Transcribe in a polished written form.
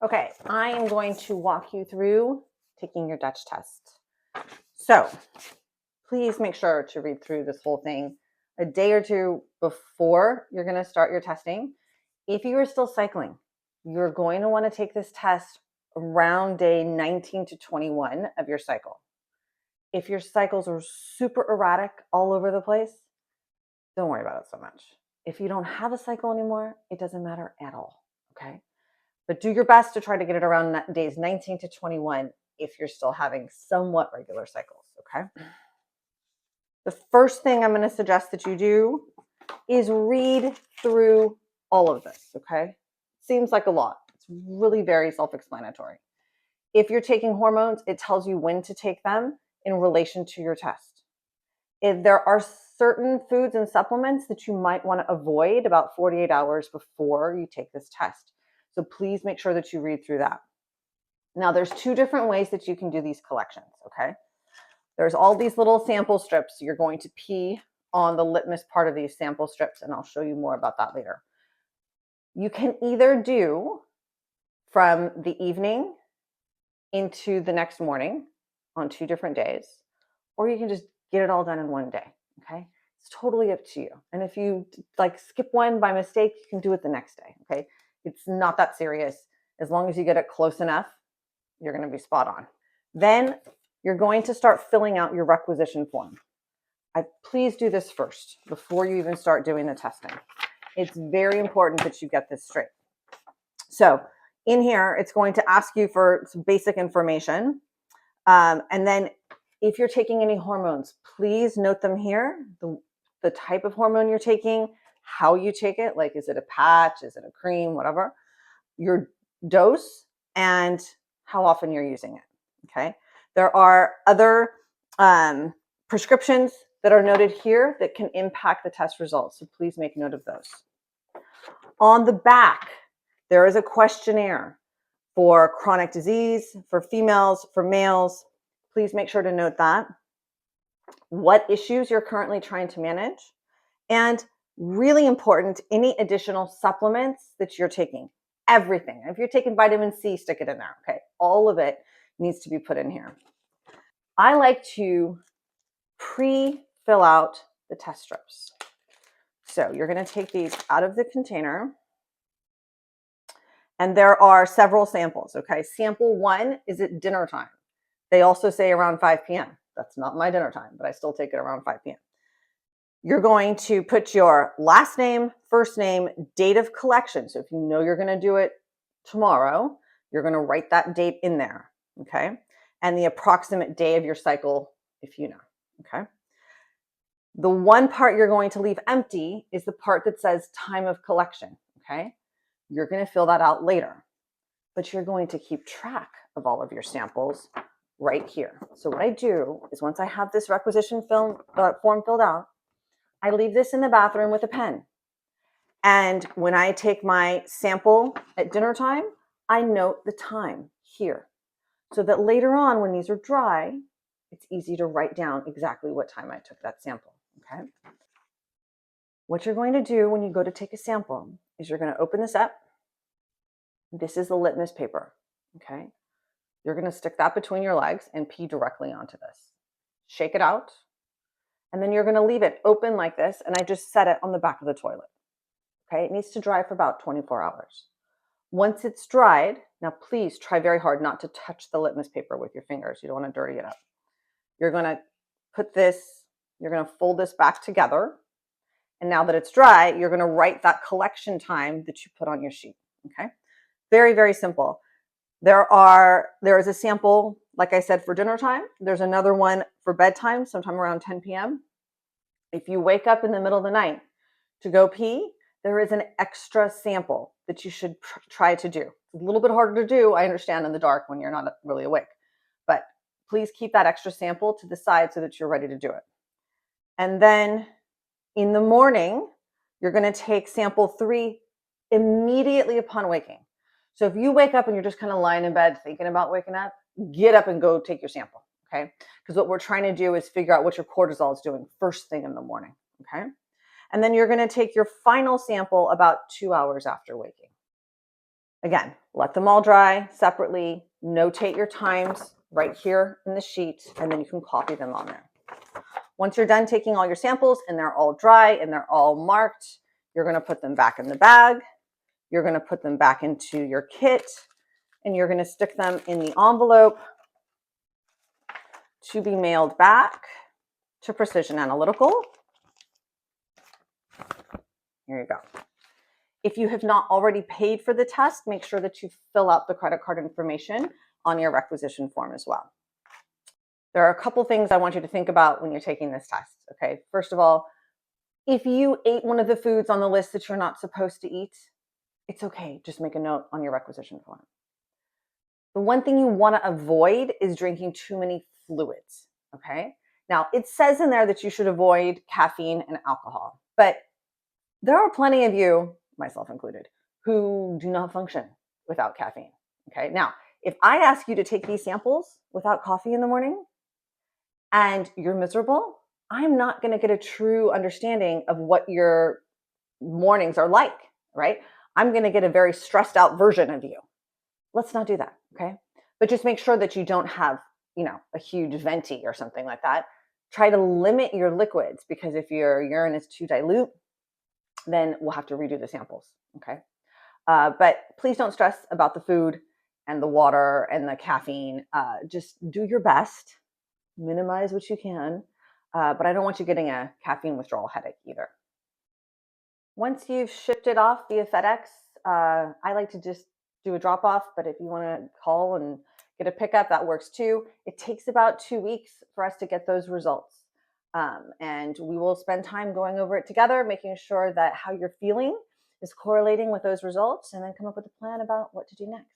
Okay, I am going to walk you through taking your Dutch test. So please make sure to read through this whole thing a day or two before you're going to start your testing. If you are still cycling, you're going to want to take this test around day 19 to 21 of your cycle. If your cycles are super erratic all over the place, don't worry about it so much. If you don't have a cycle anymore, it doesn't matter at all, okay? But do your best to try to get it around days 19 to 21 if you're still having somewhat regular cycles, okay? The first thing I'm going to suggest that you do is read through all of this, okay? Seems like a lot. It's really very self-explanatory. If you're taking hormones, it tells you when to take them in relation to your test. If there are certain foods and supplements that you might want to avoid about 48 hours before you take this test. So please make sure that you read through that. Now, there's two different ways that you can do these collections, okay? There's all these little sample strips. You're going to pee on the litmus part of these sample strips, and I'll show you more about that later. You can either do from the evening into the next morning on 2 different days, or you can just get it all done in one day, okay? It's totally up to you. And if you like skip one by mistake, you can do it the next day, okay? It's not that serious. As long as you get it close enough, you're going to be spot on. Then you're going to start filling out your requisition form. Please do this first before you even start doing the testing. It's very important that you get this straight. So in here, it's going to ask you for some basic information. And then if you're taking any hormones, please note them here, the type of hormone you're taking, how you take it, like is it a patch, is it a cream, whatever, your dose, and how often you're using it, okay? There are other prescriptions that are noted here that can impact the test results, so please make note of those. On the back, there is a questionnaire for chronic disease, for females, for males. Please make sure to note that. What issues you're currently trying to manage, and really important, any additional supplements that you're taking. Everything. If you're taking vitamin C, stick it in there, okay? All of it needs to be put in here. I like to pre-fill out the test strips. So you're going to take these out of the container, and there are several samples, okay? Sample 1 is at dinner time. They also say around 5 p.m. That's not my dinner time, but I still take it around 5 p.m. You're going to put your last name, first name, date of collection. So if you know you're going to do it tomorrow, you're going to write that date in there, okay? And the approximate day of your cycle, if you know, okay? The one part you're going to leave empty is the part that says time of collection, okay? You're going to fill that out later, but you're going to keep track of all of your samples right here. So what I do is once I have this requisition form filled out, I leave this in the bathroom with a pen. And when I take my sample at dinner time, I note the time here so that later on when these are dry, it's easy to write down exactly what time I took that sample, okay? What you're going to do when you go to take a sample is you're going to open this up. This is the litmus paper, okay? You're going to stick that between your legs and pee directly onto this. Shake it out. And then you're going to leave it open like this, and I just set it on the back of the toilet. Okay, it needs to dry for about 24 hours. Once it's dried, now please try very hard not to touch the litmus paper with your fingers. You don't want to dirty it up. You're going to put this, you're going to fold this back together. And now that it's dry, you're going to write that collection time that you put on your sheet. Okay, very, very simple. There is a sample, like I said, for dinner time. There's another one for bedtime, sometime around 10 p.m. If you wake up in the middle of the night to go pee, there is an extra sample that you should try to do. It's a little bit harder to do, I understand, in the dark when you're not really awake. But please keep that extra sample to the side so that you're ready to do it. And then in the morning, you're going to take sample 3 immediately upon waking. So if you wake up and you're just kind of lying in bed thinking about waking up, get up and go take your sample, okay? Because what we're trying to do is figure out what your cortisol is doing first thing in the morning, okay? And then you're going to take your final sample about 2 hours after waking. Again, let them all dry separately, notate your times right here in the sheet, and then you can copy them on there. Once you're done taking all your samples and they're all dry and they're all marked, you're going to put them back in the bag. You're going to put them back into your kit, and you're going to stick them in the envelope to be mailed back to Precision Analytical. Here you go. If you have not already paid for the test, make sure that you fill out the credit card information on your requisition form as well. There are a couple things I want you to think about when you're taking this test, okay? First of all, if you ate one of the foods on the list that you're not supposed to eat, it's okay. Just make a note on your requisition form. The one thing you want to avoid is drinking too many fluids, okay? Now, it says in there that you should avoid caffeine and alcohol, but there are plenty of you, myself included, who do not function without caffeine, okay? Now, if I ask you to take these samples without coffee in the morning and you're miserable, I'm not going to get a true understanding of what your mornings are like, right? I'm going to get a very stressed out version of you. Let's not do that, okay? But just make sure that you don't have, a huge venti or something like that. Try to limit your liquids, because if your urine is too dilute, then we'll have to redo the samples, okay? But please don't stress about the food and the water and the caffeine. Just do your best, minimize what you can, but I don't want you getting a caffeine withdrawal headache either. Once you've shipped it off via FedEx, I like to just do a drop off, but if you want to call and get a pickup, that works too. It takes about 2 weeks for us to get those results. And we will spend time going over it together, making sure that how you're feeling is correlating with those results, and then come up with a plan about what to do next.